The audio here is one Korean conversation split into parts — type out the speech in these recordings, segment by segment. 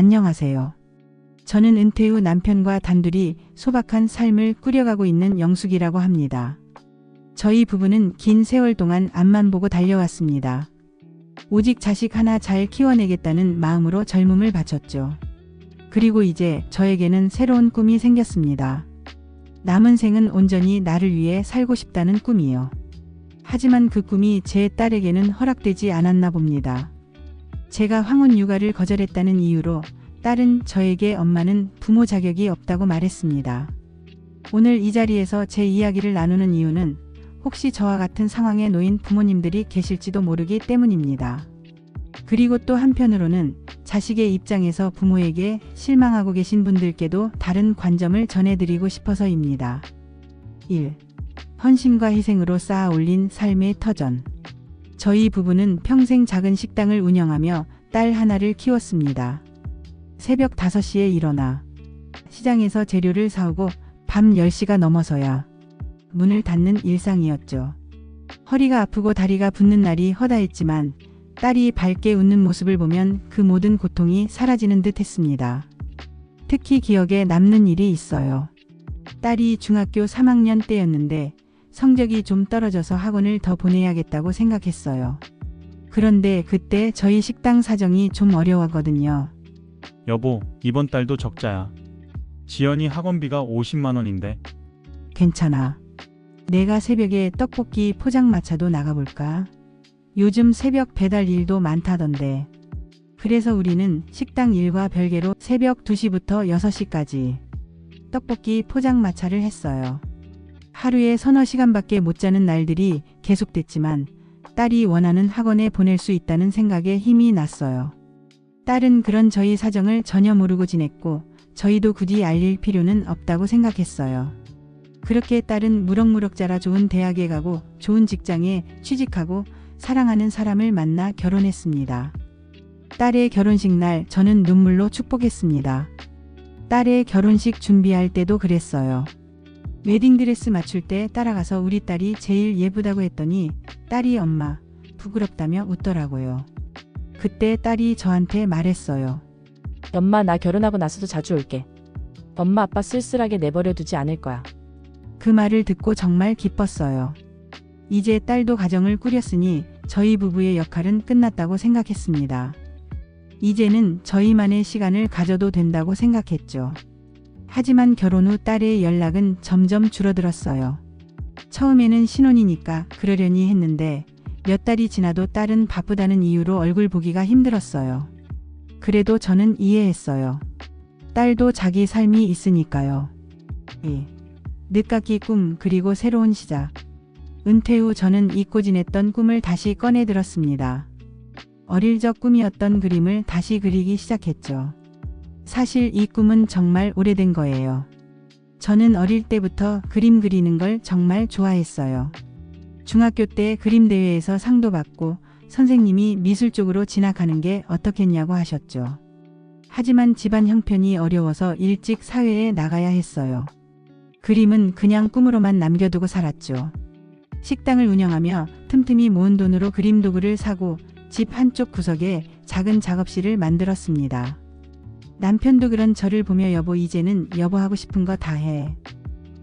안녕하세요. 저는 은퇴 후 남편과 단둘이 소박한 삶을 꾸려가고 있는 영숙이라고 합니다. 저희 부부는 긴 세월 동안 앞만 보고 달려왔습니다. 오직 자식 하나 잘 키워내겠다는 마음으로 젊음을 바쳤죠. 그리고 이제 저에게는 새로운 꿈이 생겼습니다. 남은 생은 온전히 나를 위해 살고 싶다는 꿈이요. 하지만 그 꿈이 제 딸에게는 허락되지 않았나 봅니다. 제가 황혼 육아를 거절했다는 이유로 딸은 저에게 엄마는 부모 자격이 없다고 말했습니다. 오늘 이 자리에서 제 이야기를 나누는 이유는 혹시 저와 같은 상황에 놓인 부모님들이 계실지도 모르기 때문입니다. 그리고 또 한편으로는 자식의 입장에서 부모에게 실망하고 계신 분들께도 다른 관점을 전해드리고 싶어서입니다. 1. 헌신과 희생으로 쌓아 올린 삶의 터전. 저희 부부는 평생 작은 식당을 운영하며 딸 하나를 키웠습니다. 새벽 5시에 일어나 시장에서 재료를 사오고 밤 10시가 넘어서야 문을 닫는 일상이었죠. 허리가 아프고 다리가 붓는 날이 허다했지만 딸이 밝게 웃는 모습을 보면 그 모든 고통이 사라지는 듯 했습니다. 특히 기억에 남는 일이 있어요. 딸이 중학교 3학년 때였는데 성적이 좀 떨어져서 학원을 더 보내야겠다고 생각했어요. 그런데 그때 저희 식당 사정이 좀 어려웠거든요. 여보, 이번 달도 적자야. 지연이 학원비가 50만 원인데. 괜찮아. 내가 새벽에 떡볶이 포장마차도 나가볼까? 요즘 새벽 배달 일도 많다던데. 그래서 우리는 식당 일과 별개로 새벽 2시부터 6시까지 떡볶이 포장마차를 했어요. 하루에 서너 시간밖에 못 자는 날들이 계속됐지만 딸이 원하는 학원에 보낼 수 있다는 생각에 힘이 났어요. 딸은 그런 저희 사정을 전혀 모르고 지냈고 저희도 굳이 알릴 필요는 없다고 생각했어요. 그렇게 딸은 무럭무럭 자라 좋은 대학에 가고 좋은 직장에 취직하고 사랑하는 사람을 만나 결혼했습니다. 딸의 결혼식 날 저는 눈물로 축복했습니다. 딸의 결혼식 준비할 때도 그랬어요. 웨딩드레스 맞출 때 따라가서 우리 딸이 제일 예쁘다고 했더니 딸이 엄마 부끄럽다며 웃더라고요. 그때 딸이 저한테 말했어요. 엄마, 나 결혼하고 나서도 자주 올게. 엄마 아빠 쓸쓸하게 내버려 두지 않을 거야. 그 말을 듣고 정말 기뻤어요. 이제 딸도 가정을 꾸렸으니 저희 부부의 역할은 끝났다고 생각했습니다. 이제는 저희만의 시간을 가져도 된다고 생각했죠. 하지만 결혼 후 딸의 연락은 점점 줄어들었어요. 처음에는 신혼이니까 그러려니 했는데 몇 달이 지나도 딸은 바쁘다는 이유로 얼굴 보기가 힘들었어요. 그래도 저는 이해했어요. 딸도 자기 삶이 있으니까요. 늦깎이 꿈 그리고 새로운 시작. 은퇴 후 저는 잊고 지냈던 꿈을 다시 꺼내 들었습니다. 어릴 적 꿈이었던 그림을 다시 그리기 시작했죠. 사실 이 꿈은 정말 오래된 거예요. 저는 어릴 때부터 그림 그리는 걸 정말 좋아했어요. 중학교 때 그림 대회에서 상도 받고 선생님이 미술 쪽으로 진학하는 게 어떻겠냐고 하셨죠. 하지만 집안 형편이 어려워서 일찍 사회에 나가야 했어요. 그림은 그냥 꿈으로만 남겨두고 살았죠. 식당을 운영하며 틈틈이 모은 돈으로 그림 도구를 사고 집 한쪽 구석에 작은 작업실을 만들었습니다. 남편도 그런 저를 보며 여보 이제는 여보 하고 싶은 거 다 해.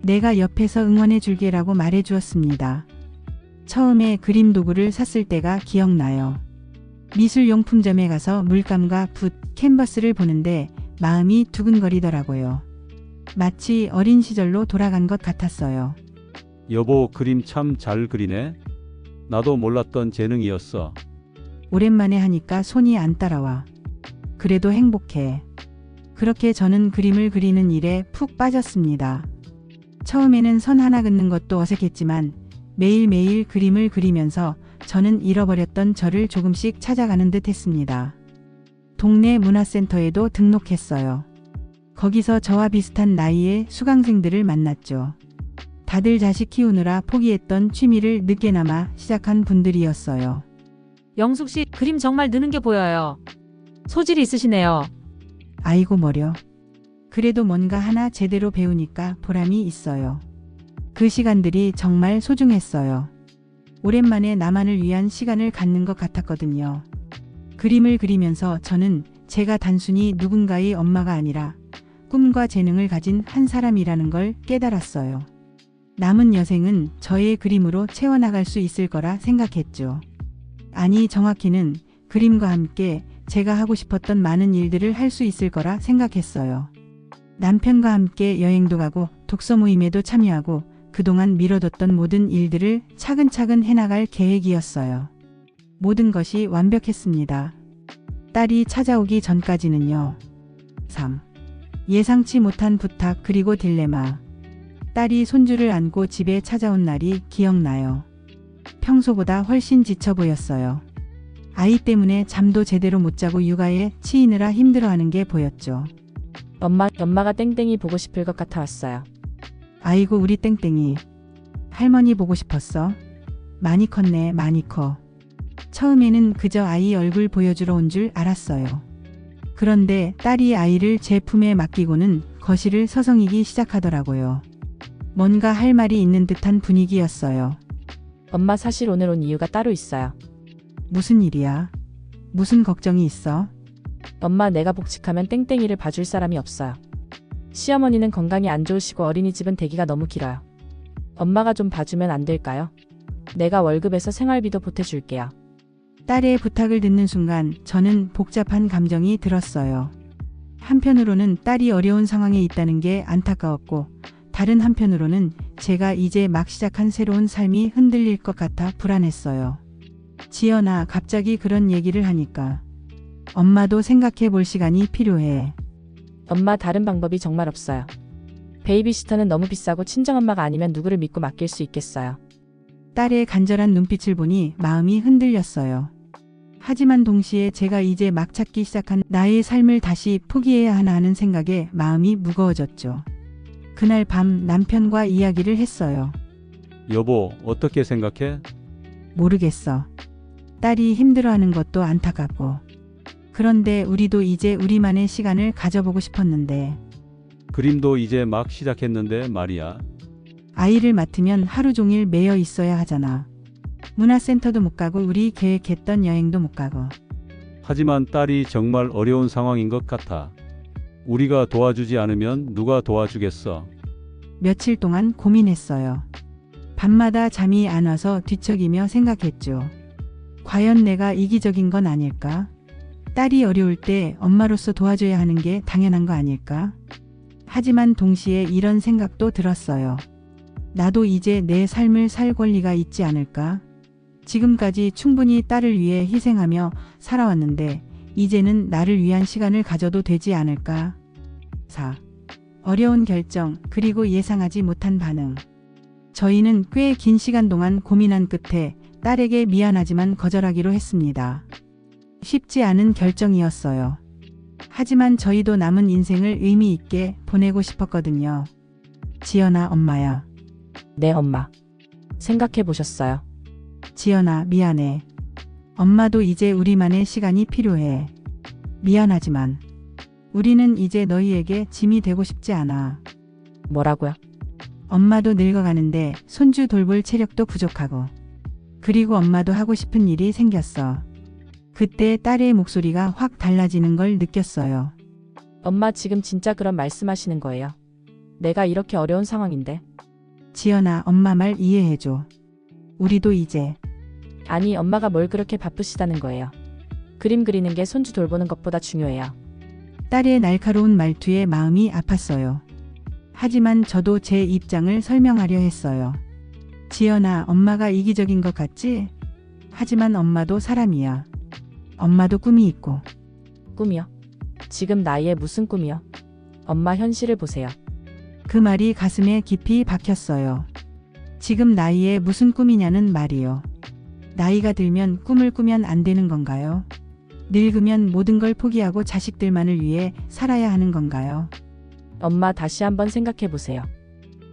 내가 옆에서 응원해 줄게라고 말해 주었습니다. 처음에 그림 도구를 샀을 때가 기억나요. 미술용품점에 가서 물감과 붓, 캔버스를 보는데 마음이 두근거리더라고요. 마치 어린 시절로 돌아간 것 같았어요. 여보, 그림 참 잘 그리네. 나도 몰랐던 재능이었어. 오랜만에 하니까 손이 안 따라와. 그래도 행복해. 그렇게 저는 그림을 그리는 일에 푹 빠졌습니다. 처음에는 선 하나 긋는 것도 어색했지만 매일매일 그림을 그리면서 저는 잃어버렸던 저를 조금씩 찾아가는 듯 했습니다. 동네 문화센터에도 등록했어요. 거기서 저와 비슷한 나이의 수강생들을 만났죠. 다들 자식 키우느라 포기했던 취미를 늦게나마 시작한 분들이었어요. 영숙 씨, 그림 정말 느는 게 보여요. 소질이 있으시네요. 아이고 머려. 그래도 뭔가 하나 제대로 배우니까 보람이 있어요. 그 시간들이 정말 소중했어요. 오랜만에 나만을 위한 시간을 갖는 것 같았거든요. 그림을 그리면서 저는 제가 단순히 누군가의 엄마가 아니라 꿈과 재능을 가진 한 사람이라는 걸 깨달았어요. 남은 여생은 저의 그림으로 채워나갈 수 있을 거라 생각했죠. 아니, 정확히는 그림과 함께 제가 하고 싶었던 많은 일들을 할 수 있을 거라 생각했어요. 남편과 함께 여행도 가고 독서 모임에도 참여하고 그동안 미뤄뒀던 모든 일들을 차근차근 해나갈 계획이었어요. 모든 것이 완벽했습니다. 딸이 찾아오기 전까지는요. 3. 예상치 못한 부탁 그리고 딜레마. 딸이 손주를 안고 집에 찾아온 날이 기억나요. 평소보다 훨씬 지쳐 보였어요. 아이 때문에 잠도 제대로 못 자고 육아에 치이느라 힘들어하는 게 보였죠. 엄마가 땡땡이 보고 싶을 것 같아 왔어요. 아이고 우리 땡땡이. 할머니 보고 싶었어? 많이 컸네, 많이 커. 처음에는 그저 아이 얼굴 보여주러 온 줄 알았어요. 그런데 딸이 아이를 제 품에 맡기고는 거실을 서성이기 시작하더라고요. 뭔가 할 말이 있는 듯한 분위기였어요. 엄마 사실 오늘 온 이유가 따로 있어요. 무슨 일이야? 무슨 걱정이 있어? 엄마 내가 복직하면 땡땡이를 봐줄 사람이 없어요. 시어머니는 건강이 안 좋으시고 어린이집은 대기가 너무 길어요. 엄마가 좀 봐주면 안 될까요? 내가 월급에서 생활비도 보태줄게요. 딸의 부탁을 듣는 순간 저는 복잡한 감정이 들었어요. 한편으로는 딸이 어려운 상황에 있다는 게 안타까웠고 다른 한편으로는 제가 이제 막 시작한 새로운 삶이 흔들릴 것 같아 불안했어요. 지연아, 갑자기 그런 얘기를 하니까 엄마도 생각해 볼 시간이 필요해. 엄마 다른 방법이 정말 없어요. 베이비시터는 너무 비싸고 친정엄마가 아니면 누구를 믿고 맡길 수 있겠어요. 딸의 간절한 눈빛을 보니 마음이 흔들렸어요. 하지만 동시에 제가 이제 막 찾기 시작한 나의 삶을 다시 포기해야 하나 하는 생각에 마음이 무거워졌죠. 그날 밤 남편과 이야기를 했어요. 여보, 어떻게 생각해? 모르겠어. 딸이 힘들어하는 것도 안타깝고. 그런데 우리도 이제 우리만의 시간을 가져보고 싶었는데. 그림도 이제 막 시작했는데 말이야. 아이를 맡으면 하루 종일 매여 있어야 하잖아. 문화센터도 못 가고 우리 계획했던 여행도 못 가고. 하지만 딸이 정말 어려운 상황인 것 같아. 우리가 도와주지 않으면 누가 도와주겠어? 며칠 동안 고민했어요. 밤마다 잠이 안 와서 뒤척이며 생각했죠. 과연 내가 이기적인 건 아닐까? 딸이 어려울 때 엄마로서 도와줘야 하는 게 당연한 거 아닐까? 하지만 동시에 이런 생각도 들었어요. 나도 이제 내 삶을 살 권리가 있지 않을까? 지금까지 충분히 딸을 위해 희생하며 살아왔는데 이제는 나를 위한 시간을 가져도 되지 않을까? 4. 어려운 결정 그리고 예상하지 못한 반응. 저희는 꽤 긴 시간 동안 고민한 끝에 딸에게 미안하지만 거절하기로 했습니다. 쉽지 않은 결정이었어요. 하지만 저희도 남은 인생을 의미 있게 보내고 싶었거든요. 지연아, 엄마야. 네, 엄마. 생각해 보셨어요? 지연아, 미안해. 엄마도 이제 우리만의 시간이 필요해. 미안하지만 우리는 이제 너희에게 짐이 되고 싶지 않아. 뭐라고요? 엄마도 늙어가는데 손주 돌볼 체력도 부족하고. 그리고 엄마도 하고 싶은 일이 생겼어. 그때 딸의 목소리가 확 달라지는 걸 느꼈어요. 엄마 지금 진짜 그런 말씀하시는 거예요? 내가 이렇게 어려운 상황인데. 지연아, 엄마 말 이해해줘. 우리도 이제. 아니, 엄마가 뭘 그렇게 바쁘시다는 거예요. 그림 그리는 게 손주 돌보는 것보다 중요해요. 딸의 날카로운 말투에 마음이 아팠어요. 하지만 저도 제 입장을 설명하려 했어요. 지연아, 엄마가 이기적인 것 같지? 하지만 엄마도 사람이야. 엄마도 꿈이 있고. 꿈이요? 지금 나이에 무슨 꿈이요? 엄마 현실을 보세요. 그 말이 가슴에 깊이 박혔어요. 지금 나이에 무슨 꿈이냐는 말이요. 나이가 들면 꿈을 꾸면 안 되는 건가요? 늙으면 모든 걸 포기하고 자식들만을 위해 살아야 하는 건가요? 엄마 다시 한번 생각해 보세요.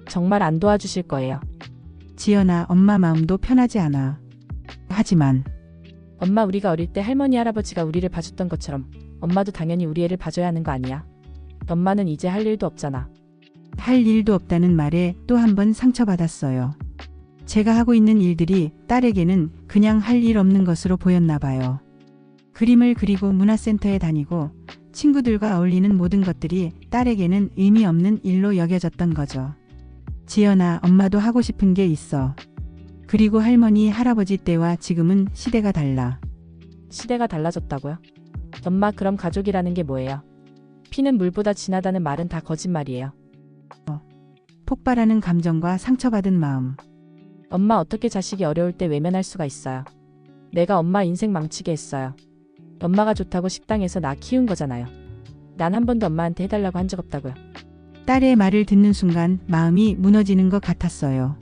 정말 안 도와주실 거예요. 지연아, 엄마 마음도 편하지 않아. 하지만 엄마, 우리가 어릴 때 할머니 할아버지가 우리를 봐줬던 것처럼 엄마도 당연히 우리 애를 봐줘야 하는 거 아니야? 엄마는 이제 할 일도 없잖아. 할 일도 없다는 말에 또 한 번 상처받았어요. 제가 하고 있는 일들이 딸에게는 그냥 할 일 없는 것으로 보였나 봐요. 그림을 그리고 문화센터에 다니고 친구들과 어울리는 모든 것들이 딸에게는 의미 없는 일로 여겨졌던 거죠. 지연아, 엄마도 하고 싶은 게 있어. 그리고 할머니, 할아버지 때와 지금은 시대가 달라. 시대가 달라졌다고요? 엄마, 그럼 가족이라는 게 뭐예요? 피는 물보다 진하다는 말은 다 거짓말이에요. 폭발하는 감정과 상처받은 마음. 엄마, 어떻게 자식이 어려울 때 외면할 수가 있어요? 내가 엄마 인생 망치게 했어요. 엄마가 좋다고 식당에서 나 키운 거잖아요. 난 한 번도 엄마한테 해달라고 한 적 없다고요. 딸의 말을 듣는 순간 마음이 무너지는 것 같았어요.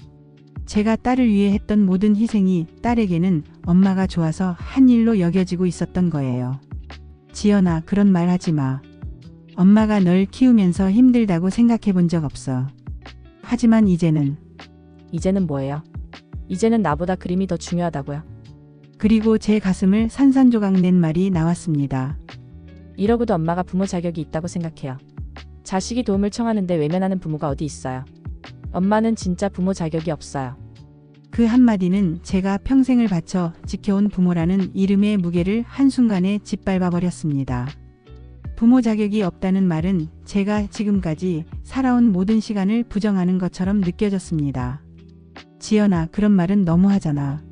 제가 딸을 위해 했던 모든 희생이 딸에게는 엄마가 좋아서 한 일로 여겨지고 있었던 거예요. 지연아, 그런 말 하지 마. 엄마가 널 키우면서 힘들다고 생각해 본 적 없어. 하지만 이제는 뭐예요? 이제는 나보다 그림이 더 중요하다고요. 그리고 제 가슴을 산산조각 낸 말이 나왔습니다. 이러고도 엄마가 부모 자격이 있다고 생각해요. 자식이 도움을 청하는데 외면하는 부모가 어디 있어요? 엄마는 진짜 부모 자격이 없어요. 그 한마디는 제가 평생을 바쳐 지켜온 부모라는 이름의 무게를 한순간에 짓밟아 버렸습니다. 부모 자격이 없다는 말은 제가 지금까지 살아온 모든 시간을 부정하는 것처럼 느껴졌습니다. 지연아, 그런 말은 너무하잖아.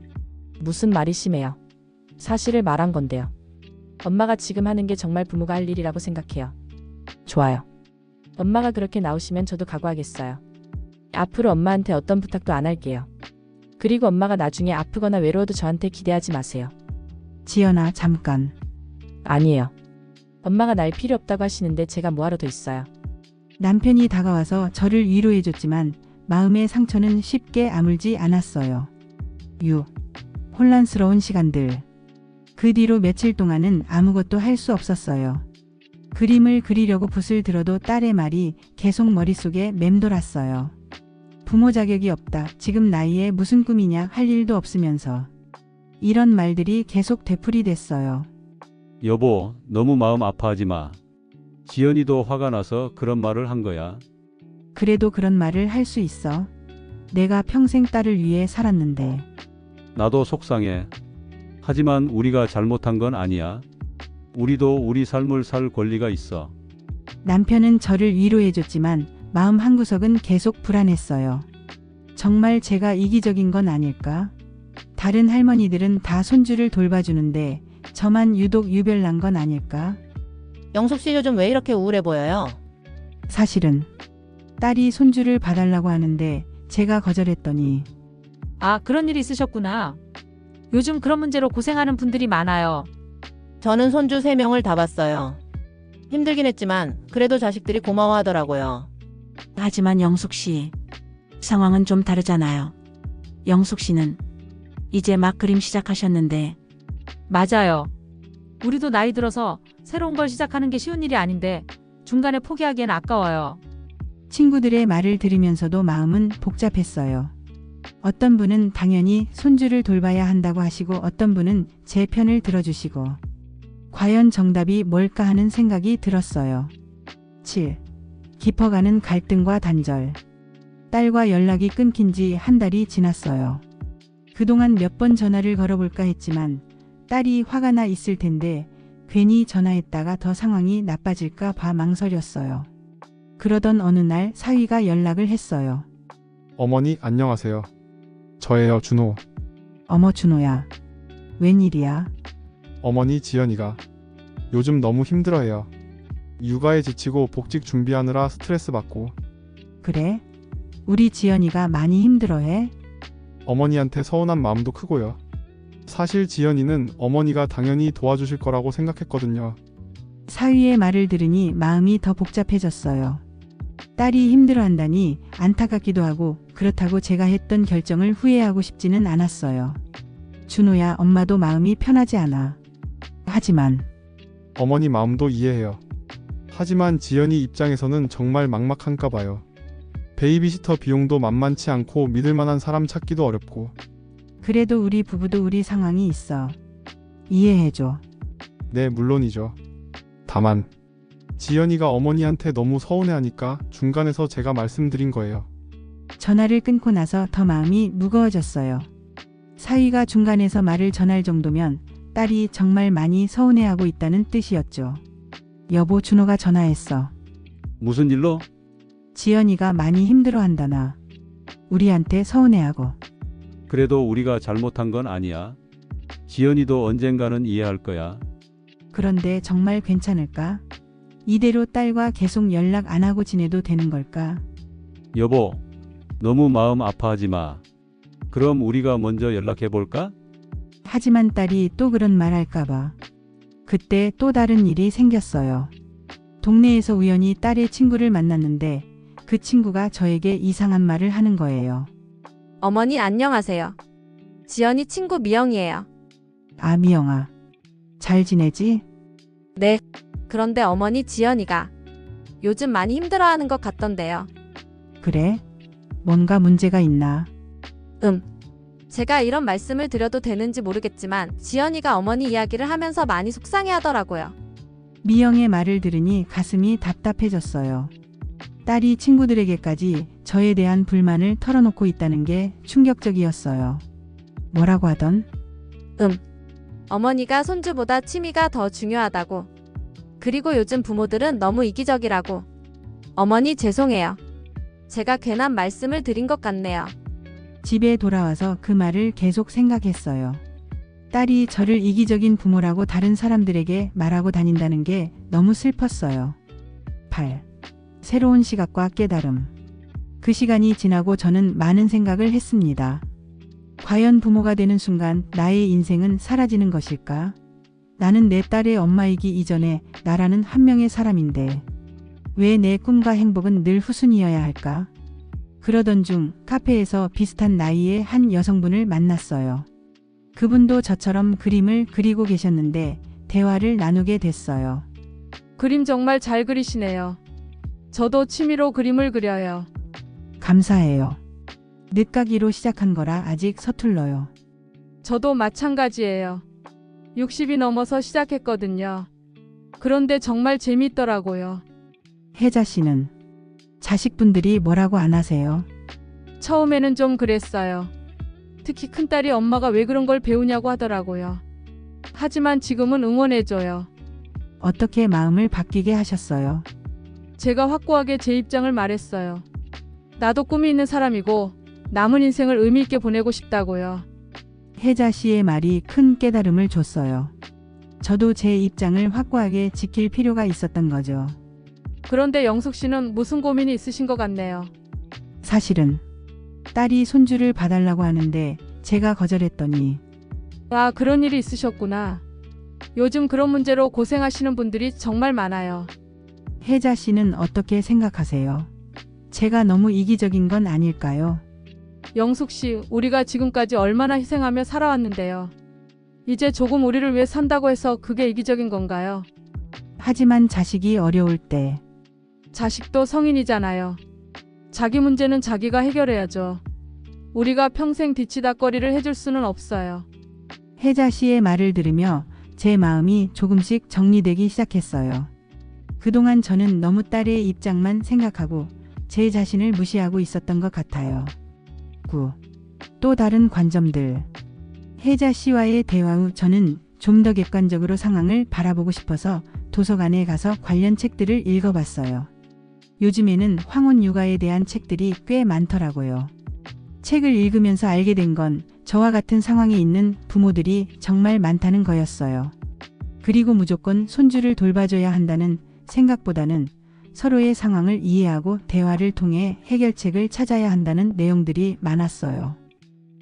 무슨 말이 심해요? 사실을 말한 건데요. 엄마가 지금 하는 게 정말 부모가 할 일이라고 생각해요. 좋아요. 엄마가 그렇게 나오시면 저도 각오하겠어요. 앞으로 엄마한테 어떤 부탁도 안 할게요. 그리고 엄마가 나중에 아프거나 외로워도 저한테 기대하지 마세요. 지연아, 잠깐. 아니에요. 엄마가 날 필요 없다고 하시는데 제가 뭐하러 더 있어요. 남편이 다가와서 저를 위로해줬지만 마음의 상처는 쉽게 아물지 않았어요. 혼란스러운 시간들. 그 뒤로 며칠 동안은 아무것도 할 수 없었어요. 그림을 그리려고 붓을 들어도 딸의 말이 계속 머릿속에 맴돌았어요. 부모 자격이 없다. 지금 나이에 무슨 꿈이냐. 할 일도 없으면서. 이런 말들이 계속 되풀이됐어요. 여보, 너무 마음 아파하지 마. 지연이도 화가 나서 그런 말을 한 거야. 그래도 그런 말을 할 수 있어. 내가 평생 딸을 위해 살았는데. 나도 속상해. 하지만 우리가 잘못한 건 아니야. 우리도 우리 삶을 살 권리가 있어. 남편은 저를 위로해줬지만 마음 한구석은 계속 불안했어요. 정말 제가 이기적인 건 아닐까? 다른 할머니들은 다 손주를 돌봐주는데 저만 유독 유별난 건 아닐까? 영숙 씨 요즘 왜 이렇게 우울해 보여요? 사실은 딸이 손주를 봐달라고 하는데 제가 거절했더니 아, 그런 일이 있으셨구나. 요즘 그런 문제로 고생하는 분들이 많아요. 저는 손주 3명을 다 봤어요. 힘들긴 했지만 그래도 자식들이 고마워하더라고요. 하지만 영숙 씨, 상황은 좀 다르잖아요. 영숙 씨는 이제 막 그림 시작하셨는데. 맞아요. 우리도 나이 들어서 새로운 걸 시작하는 게 쉬운 일이 아닌데 중간에 포기하기엔 아까워요. 친구들의 말을 들으면서도 마음은 복잡했어요. 어떤 분은 당연히 손주를 돌봐야 한다고 하시고 어떤 분은 제 편을 들어주시고 과연 정답이 뭘까 하는 생각이 들었어요. 7. 깊어가는 갈등과 단절. 딸과 연락이 끊긴 지 한 달이 지났어요. 그동안 몇 번 전화를 걸어볼까 했지만 딸이 화가 나 있을 텐데 괜히 전화했다가 더 상황이 나빠질까 봐 망설였어요. 그러던 어느 날 사위가 연락을 했어요. 어머니 안녕하세요. 저예요, 준호. 어머 준호야. 웬일이야? 어머니 지연이가 요즘 너무 힘들어해요. 육아에 지치고 복직 준비하느라 스트레스 받고. 그래? 우리 지연이가 많이 힘들어해? 어머니한테 서운한 마음도 크고요. 사실 지연이는 어머니가 당연히 도와주실 거라고 생각했거든요. 사위의 말을 들으니 마음이 더 복잡해졌어요. 딸이 힘들어한다니 안타깝기도 하고 그렇다고 제가 했던 결정을 후회하고 싶지는 않았어요. 준호야, 엄마도 마음이 편하지 않아. 하지만 어머니 마음도 이해해요. 하지만 지연이 입장에서는 정말 막막한가 봐요. 베이비시터 비용도 만만치 않고 믿을 만한 사람 찾기도 어렵고. 그래도 우리 부부도 우리 상황이 있어. 이해해줘. 네, 물론이죠. 다만 지연이가 어머니한테 너무 서운해하니까 중간에서 제가 말씀드린 거예요. 전화를 끊고 나서 더 마음이 무거워졌어요. 사위가 중간에서 말을 전할 정도면 딸이 정말 많이 서운해하고 있다는 뜻이었죠. 여보, 준호가 전화했어. 무슨 일로? 지연이가 많이 힘들어한다나. 우리한테 서운해하고. 그래도 우리가 잘못한 건 아니야. 지연이도 언젠가는 이해할 거야. 그런데 정말 괜찮을까? 이대로 딸과 계속 연락 안 하고 지내도 되는 걸까? 여보, 너무 마음 아파하지 마. 그럼 우리가 먼저 연락해 볼까? 하지만 딸이 또 그런 말 할까봐. 그때 또 다른 일이 생겼어요. 동네에서 우연히 딸의 친구를 만났는데 그 친구가 저에게 이상한 말을 하는 거예요. 어머니 안녕하세요. 지연이 친구 미영이에요. 아, 미영아. 잘 지내지? 네. 그런데 어머니 지연이가 요즘 많이 힘들어하는 것 같던데요. 그래? 뭔가 문제가 있나? 제가 이런 말씀을 드려도 되는지 모르겠지만 지연이가 어머니 이야기를 하면서 많이 속상해하더라고요. 미영의 말을 들으니 가슴이 답답해졌어요. 딸이 친구들에게까지 저에 대한 불만을 털어놓고 있다는 게 충격적이었어요. 뭐라고 하던? 어머니가 손주보다 취미가 더 중요하다고. 그리고 요즘 부모들은 너무 이기적이라고. 어머니 죄송해요. 제가 괜한 말씀을 드린 것 같네요. 집에 돌아와서 그 말을 계속 생각했어요. 딸이 저를 이기적인 부모라고 다른 사람들에게 말하고 다닌다는 게 너무 슬펐어요. 8. 새로운 시각과 깨달음. 그 시간이 지나고 저는 많은 생각을 했습니다. 과연 부모가 되는 순간 나의 인생은 사라지는 것일까? 나는 내 딸의 엄마이기 이전에 나라는 한 명의 사람인데 왜 내 꿈과 행복은 늘 후순이어야 할까? 그러던 중 카페에서 비슷한 나이의 한 여성분을 만났어요. 그분도 저처럼 그림을 그리고 계셨는데 대화를 나누게 됐어요. 그림 정말 잘 그리시네요. 저도 취미로 그림을 그려요. 감사해요. 늦가기로 시작한 거라 아직 서툴러요. 저도 마찬가지예요. 60이 넘어서 시작했거든요. 그런데 정말 재미있더라고요. 혜자 씨는 자식분들이 뭐라고 안 하세요? 처음에는 좀 그랬어요. 특히 큰딸이 엄마가 왜 그런 걸 배우냐고 하더라고요. 하지만 지금은 응원해줘요. 어떻게 마음을 바뀌게 하셨어요? 제가 확고하게 제 입장을 말했어요. 나도 꿈이 있는 사람이고 남은 인생을 의미 있게 보내고 싶다고요. 혜자 씨의 말이 큰 깨달음을 줬어요. 저도 제 입장을 확고하게 지킬 필요가 있었던 거죠. 그런데 영숙 씨는 무슨 고민이 있으신 것 같네요. 사실은 딸이 손주를 봐달라고 하는데 제가 거절했더니 아, 그런 일이 있으셨구나. 요즘 그런 문제로 고생하시는 분들이 정말 많아요. 혜자 씨는 어떻게 생각하세요? 제가 너무 이기적인 건 아닐까요? 영숙 씨, 우리가 지금까지 얼마나 희생하며 살아왔는데요. 이제 조금 우리를 위해 산다고 해서 그게 이기적인 건가요? 하지만 자식이 어려울 때 자식도 성인이잖아요. 자기 문제는 자기가 해결해야죠. 우리가 평생 뒤치다꺼리를 해줄 수는 없어요. 혜자 씨의 말을 들으며 제 마음이 조금씩 정리되기 시작했어요. 그동안 저는 너무 딸의 입장만 생각하고 제 자신을 무시하고 있었던 것 같아요. 9. 또 다른 관점들. 혜자 씨와의 대화 후 저는 좀 더 객관적으로 상황을 바라보고 싶어서 도서관에 가서 관련 책들을 읽어봤어요. 요즘에는 황혼 육아에 대한 책들이 꽤 많더라고요. 책을 읽으면서 알게 된 건 저와 같은 상황에 있는 부모들이 정말 많다는 거였어요. 그리고 무조건 손주를 돌봐줘야 한다는 생각보다는 서로의 상황을 이해하고 대화를 통해 해결책을 찾아야 한다는 내용들이 많았어요.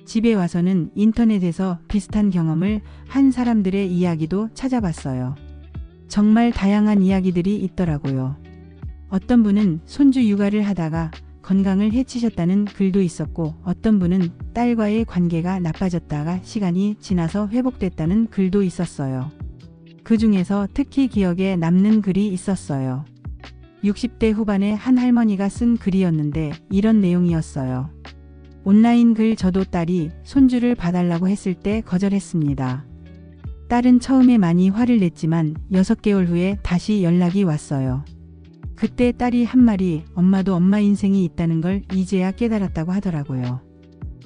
집에 와서는 인터넷에서 비슷한 경험을 한 사람들의 이야기도 찾아봤어요. 정말 다양한 이야기들이 있더라고요. 어떤 분은 손주 육아를 하다가 건강을 해치셨다는 글도 있었고 어떤 분은 딸과의 관계가 나빠졌다가 시간이 지나서 회복됐다는 글도 있었어요. 그 중에서 특히 기억에 남는 글이 있었어요. 60대 후반의 한 할머니가 쓴 글이었는데 이런 내용이었어요. 온라인 글 저도 딸이 손주를 봐달라고 했을 때 거절했습니다. 딸은 처음에 많이 화를 냈지만 6개월 후에 다시 연락이 왔어요. 그때 딸이 한 말이 엄마도 엄마 인생이 있다는 걸 이제야 깨달았다고 하더라고요.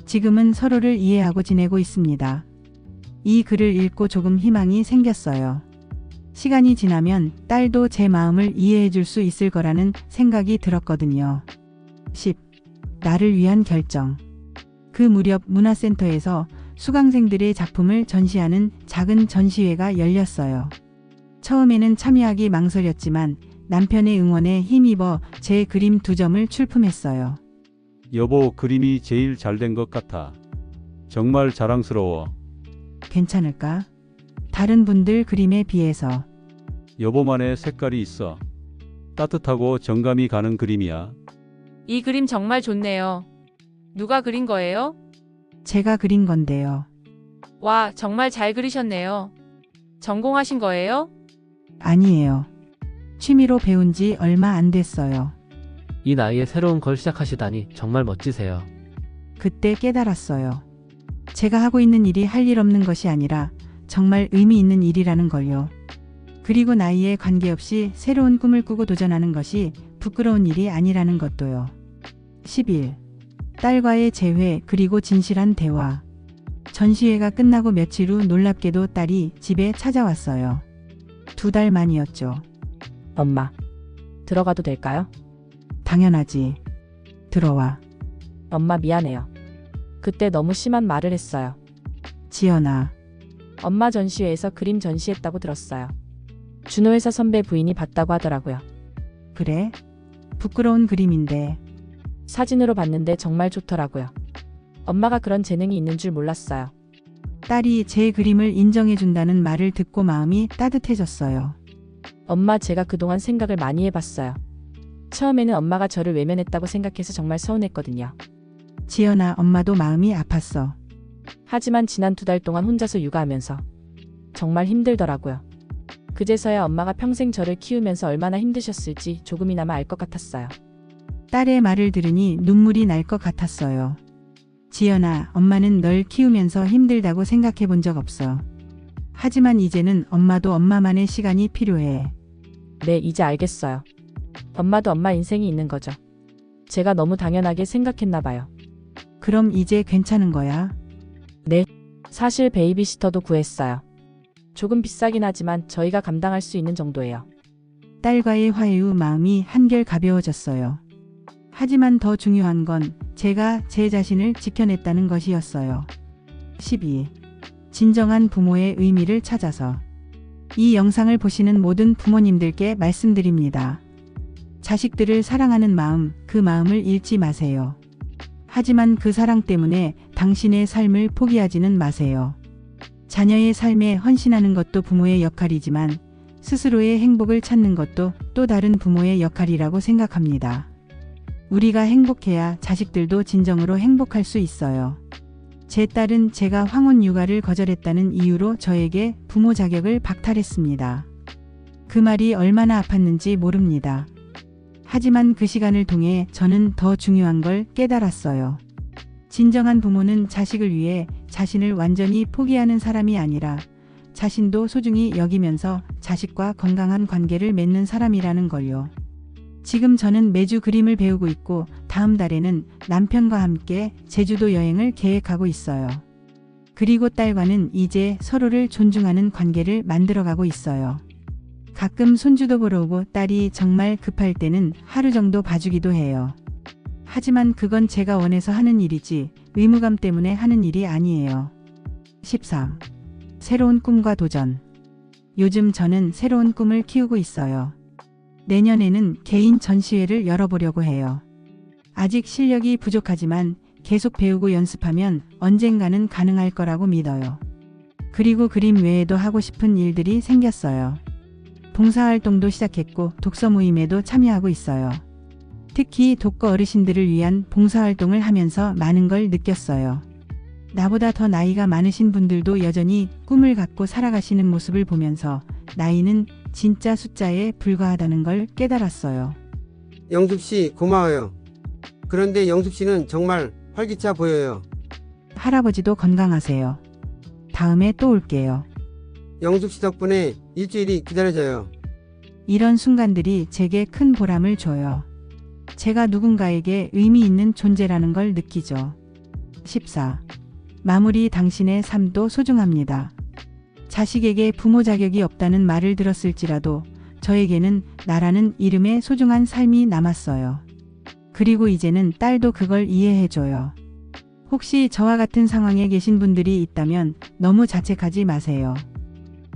지금은 서로를 이해하고 지내고 있습니다. 이 글을 읽고 조금 희망이 생겼어요. 시간이 지나면 딸도 제 마음을 이해해 줄 수 있을 거라는 생각이 들었거든요. 10. 나를 위한 결정. 그 무렵 문화센터에서 수강생들의 작품을 전시하는 작은 전시회가 열렸어요. 처음에는 참여하기 망설였지만 남편의 응원에 힘입어 제 그림 2점을 출품했어요. 여보, 그림이 제일 잘 된 것 같아. 정말 자랑스러워. 괜찮을까? 다른 분들 그림에 비해서. 여보만의 색깔이 있어. 따뜻하고 정감이 가는 그림이야. 이 그림 정말 좋네요. 누가 그린 거예요? 제가 그린 건데요. 와, 정말 잘 그리셨네요. 전공하신 거예요? 아니에요. 취미로 배운 지 얼마 안 됐어요. 이 나이에 새로운 걸 시작하시다니 정말 멋지세요. 그때 깨달았어요. 제가 하고 있는 일이 할 일 없는 것이 아니라 정말 의미 있는 일이라는 걸요. 그리고 나이에 관계없이 새로운 꿈을 꾸고 도전하는 것이 부끄러운 일이 아니라는 것도요. 11. 딸과의 재회 그리고 진실한 대화. 전시회가 끝나고 며칠 후 놀랍게도 딸이 집에 찾아왔어요. 2달 만이었죠. 엄마, 들어가도 될까요? 당연하지. 들어와. 엄마 미안해요. 그때 너무 심한 말을 했어요. 지연아. 엄마 전시회에서 그림 전시했다고 들었어요. 준호회사 선배 부인이 봤다고 하더라고요. 그래? 부끄러운 그림인데. 사진으로 봤는데 정말 좋더라고요. 엄마가 그런 재능이 있는 줄 몰랐어요. 딸이 제 그림을 인정해준다는 말을 듣고 마음이 따뜻해졌어요. 엄마, 제가 그동안 생각을 많이 해봤어요. 처음에는 엄마가 저를 외면했다고 생각해서 정말 서운했거든요. 지연아, 엄마도 마음이 아팠어. 하지만 지난 2달 동안 혼자서 육아하면서 정말 힘들더라고요. 그제서야 엄마가 평생 저를 키우면서 얼마나 힘드셨을지 조금이나마 알 것 같았어요. 딸의 말을 들으니 눈물이 날 것 같았어요. 지연아, 엄마는 널 키우면서 힘들다고 생각해 본 적 없어. 하지만 이제는 엄마도 엄마만의 시간이 필요해. 네, 이제 알겠어요. 엄마도 엄마 인생이 있는 거죠. 제가 너무 당연하게 생각했나 봐요. 그럼 이제 괜찮은 거야? 네, 사실 베이비시터도 구했어요. 조금 비싸긴 하지만 저희가 감당할 수 있는 정도예요. 딸과의 화해 후 마음이 한결 가벼워졌어요. 하지만 더 중요한 건 제가 제 자신을 지켜냈다는 것이었어요. 12. 진정한 부모의 의미를 찾아서. 이 영상을 보시는 모든 부모님들께 말씀드립니다. 자식들을 사랑하는 마음, 그 마음을 잃지 마세요. 하지만 그 사랑 때문에 당신의 삶을 포기하지는 마세요. 자녀의 삶에 헌신하는 것도 부모의 역할이지만 스스로의 행복을 찾는 것도 또 다른 부모의 역할이라고 생각합니다. 우리가 행복해야 자식들도 진정으로 행복할 수 있어요. 제 딸은 제가 황혼 육아를 거절했다는 이유로 저에게 부모 자격을 박탈했습니다. 그 말이 얼마나 아팠는지 모릅니다. 하지만 그 시간을 통해 저는 더 중요한 걸 깨달았어요. 진정한 부모는 자식을 위해 자신을 완전히 포기하는 사람이 아니라 자신도 소중히 여기면서 자식과 건강한 관계를 맺는 사람이라는 걸요. 지금 저는 매주 그림을 배우고 있고 다음 달에는 남편과 함께 제주도 여행을 계획하고 있어요. 그리고 딸과는 이제 서로를 존중하는 관계를 만들어가고 있어요. 가끔 손주도 보러 오고 딸이 정말 급할 때는 하루 정도 봐주기도 해요. 하지만 그건 제가 원해서 하는 일이지 의무감 때문에 하는 일이 아니에요. 13. 새로운 꿈과 도전. 요즘 저는 새로운 꿈을 키우고 있어요. 내년에는 개인 전시회를 열어보려고 해요. 아직 실력이 부족하지만 계속 배우고 연습하면 언젠가는 가능할 거라고 믿어요. 그리고 그림 외에도 하고 싶은 일들이 생겼어요. 봉사활동도 시작했고 독서 모임에도 참여하고 있어요. 특히 독거 어르신들을 위한 봉사활동을 하면서 많은 걸 느꼈어요. 나보다 더 나이가 많으신 분들도 여전히 꿈을 갖고 살아가시는 모습을 보면서 나이는 진짜 숫자에 불과하다는 걸 깨달았어요. 영숙 씨 고마워요. 그런데 영숙 씨는 정말 활기차 보여요. 할아버지도 건강하세요. 다음에 또 올게요. 영숙 씨 덕분에 일주일이 기다려져요. 이런 순간들이 제게 큰 보람을 줘요. 제가 누군가에게 의미 있는 존재라는 걸 느끼죠. 14. 마무리 당신의 삶도 소중합니다. 자식에게 부모 자격이 없다는 말을 들었을지라도 저에게는 나라는 이름의 소중한 삶이 남았어요. 그리고 이제는 딸도 그걸 이해해줘요. 혹시 저와 같은 상황에 계신 분들이 있다면 너무 자책하지 마세요.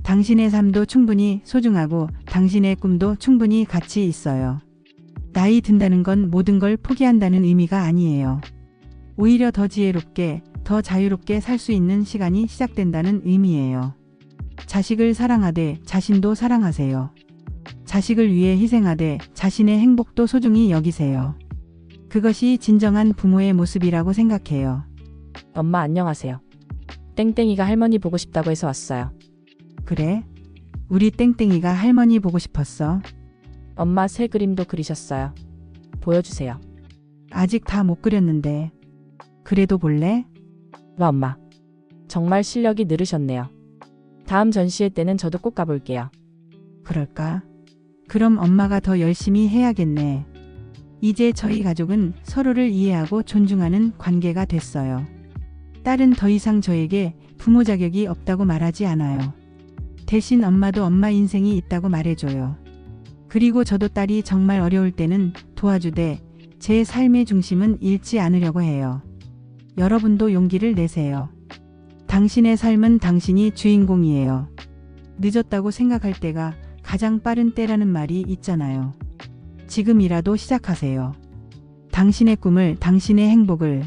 당신의 삶도 충분히 소중하고 당신의 꿈도 충분히 가치 있어요. 나이 든다는 건 모든 걸 포기한다는 의미가 아니에요. 오히려 더 지혜롭게, 더 자유롭게 살 수 있는 시간이 시작된다는 의미예요. 자식을 사랑하되 자신도 사랑하세요. 자식을 위해 희생하되 자신의 행복도 소중히 여기세요. 그것이 진정한 부모의 모습이라고 생각해요. 엄마 안녕하세요. 땡땡이가 할머니 보고 싶다고 해서 왔어요. 그래? 우리 땡땡이가 할머니 보고 싶었어. 엄마 새 그림도 그리셨어요. 보여주세요. 아직 다 못 그렸는데. 그래도 볼래? 와 엄마. 정말 실력이 늘으셨네요. 다음 전시회 때는 저도 꼭 가볼게요. 그럴까? 그럼 엄마가 더 열심히 해야겠네. 이제 저희 가족은 서로를 이해하고 존중하는 관계가 됐어요. 딸은 더 이상 저에게 부모 자격이 없다고 말하지 않아요. 대신 엄마도 엄마 인생이 있다고 말해줘요. 그리고 저도 딸이 정말 어려울 때는 도와주되 제 삶의 중심은 잃지 않으려고 해요. 여러분도 용기를 내세요. 당신의 삶은 당신이 주인공이에요. 늦었다고 생각할 때가 가장 빠른 때라는 말이 있잖아요. 지금이라도 시작하세요. 당신의 꿈을, 당신의 행복을